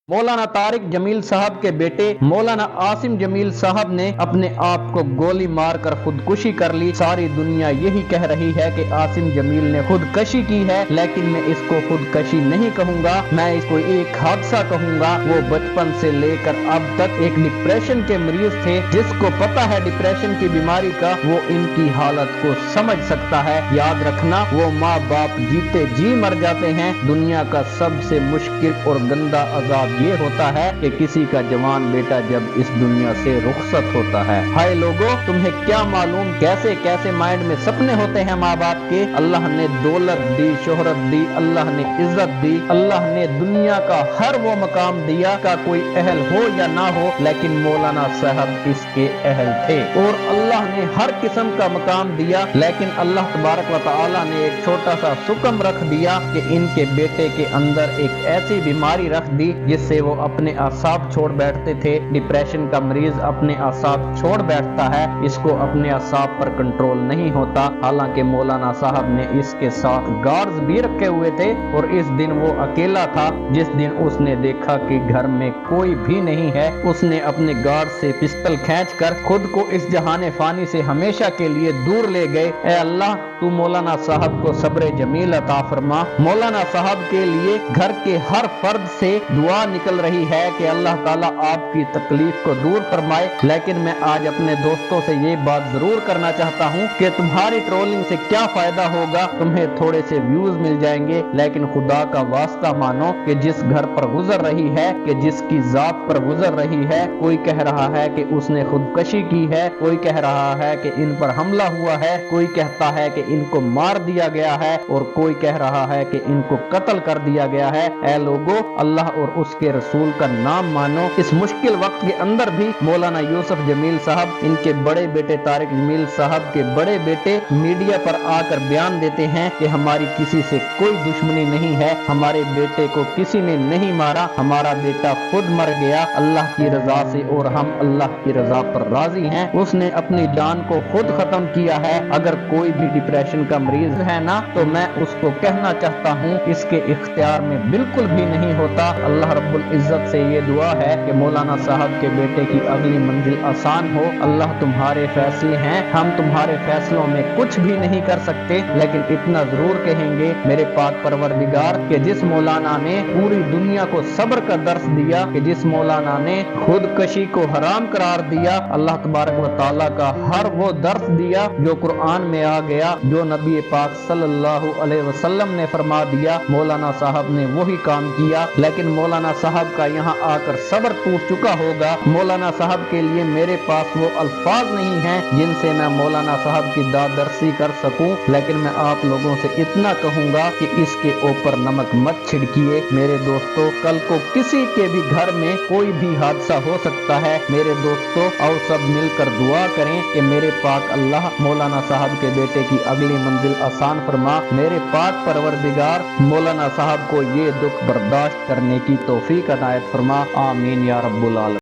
मौलाना तारिक जमील साहब के बेटे मौलाना आसिम जमील साहब ने अपने आप को गोली मारकर खुदकुशी कर ली। सारी दुनिया यही कह रही है कि आसिम जमील ने खुदकशी की है, लेकिन मैं इसको खुदकशी नहीं कहूंगा, मैं इसको एक हादसा कहूंगा। वो बचपन से लेकर अब तक एक डिप्रेशन के मरीज थे। जिसको पता है डिप्रेशन की बीमारी का, वो इनकी हालत को समझ सकता है। याद रखना, वो माँ बाप जीते जी मर जाते हैं। दुनिया का सबसे मुश्किल और गंदा अजाब ये होता है कि किसी का जवान बेटा जब इस दुनिया से रुखसत होता है। हाय लोगों, तुम्हें क्या मालूम कैसे कैसे माइंड में सपने होते हैं माँ बाप के। अल्लाह ने दौलत दी, शोहरत दी, अल्लाह ने इज्जत दी, अल्लाह ने दुनिया का हर वो मकाम दिया का कोई अहल हो या ना हो, लेकिन मौलाना साहब इसके अहल थे। और अल्लाह ने हर किस्म का मकाम दिया, लेकिन अल्लाह तबारक व तआला ने एक छोटा सा सुकम रख दिया कि इनके बेटे के अंदर एक ऐसी बीमारी रख दी जिससे वो अपने आसाब छोड़ बैठते थे। डिप्रेशन का मरीज अपने आसाब छोड़ बैठता है, इसको अपने आसाब पर कंट्रोल नहीं होता। हालांकि मौलाना साहब ने इसके साथ गार्ड्स भी रखे हुए थे और इस दिन वो अकेला था। जिस दिन उसने देखा कि घर में कोई भी नहीं है, उसने अपने गार्ड से पिस्टल खींचकर खुद को इस जहाने फानी से हमेशा के लिए दूर ले गए। ऐ अल्लाह, तू मौलाना साहब को सब्र जमील अता फरमा। मौलाना साहब के लिए घर के हर फर्द से दुआ निकल रही है कि अल्लाह ताला आपकी तकलीफ को दूर फरमाए। लेकिन मैं आज अपने दोस्तों से ये बात जरूर करना चाहता हूँ कि तुम्हारी ट्रोलिंग से क्या फायदा होगा, तुम्हें थोड़े से व्यूज मिल जाएंगे, लेकिन खुदा का वास्ता मानो कि जिस घर पर गुजर रही है, कि जिसकी जात पर गुजर रही है, कोई कह रहा है कि उसने खुदकशी की है, कोई कह रहा है कि इन पर हमला हुआ है, कोई कहता है कि इनको मार दिया गया है, और कोई कह रहा है कि इनको कत्ल कर दिया गया है। ऐ लोगों, अल्लाह और उसके रसूल का नाम मानो। इस मुश्किल वक्त के अंदर भी मौलाना यूसुफ जमील साहब, इनके बड़े बेटे तारिक जमील साहब के बड़े बेटे मीडिया पर आकर बयान देते हैं कि हमारी किसी से कोई दुश्मनी नहीं है, हमारे बेटे को किसी ने नहीं मारा, हमारा बेटा खुद मर गया अल्लाह की रजा से और हम अल्लाह की रजा पर राजी हैं। उसने अपनी जान को खुद खत्म किया है। अगर कोई भी डिप्रेशन का मरीज है ना, तो मैं उसको कहना चाहता हूँ, इसके इख्तियार में बिल्कुल भी नहीं होता। अल्लाह रब्बुल इज्जत से ये दुआ है कि मौलाना साहब के बेटे की अगली मंजिल आसान हो। अल्लाह तुम्हारे फैसले हैं, हम तुम्हारे फैसलों में कुछ भी नहीं कर सकते, लेकिन इतना जरूर कहेंगे मेरे पाक परवरदिगार कि जिस मौलाना ने पूरी दुनिया को सब्र का दर्स दिया, कि जिस मौलाना ने खुदकशी को हराम करार दिया, अल्लाह तबारक व तआला का हर वो दर्स दिया जो कुरान में आ गया, जो नबी पाक सल्लल्लाहु अलैहि वसल्लम ने फरमा दिया, मौलाना साहब ने वही काम किया। लेकिन मौलाना साहब का यहाँ आकर सब्र टूट चुका होगा। मौलाना साहब के लिए मेरे पास वो अल्फाज नहीं हैं जिनसे मैं मौलाना साहब की दादरसी कर सकूं, लेकिन मैं आप लोगों से इतना कहूंगा कि इसके ऊपर नमक मत छिड़किए। मेरे दोस्तों, कल को किसी के भी घर में कोई भी हादसा हो सकता है। मेरे दोस्तों, और सब मिलकर दुआ करें कि मेरे पाक अल्लाह मौलाना साहब के बेटे की अगली मंजिल आसान फरमा। मेरे पाक परवरदिगार मौलाना साहब को ये दुख बर्दाश्त करने की तौफीक अनायत फरमा। आमीन या रब्बुल आलमीन।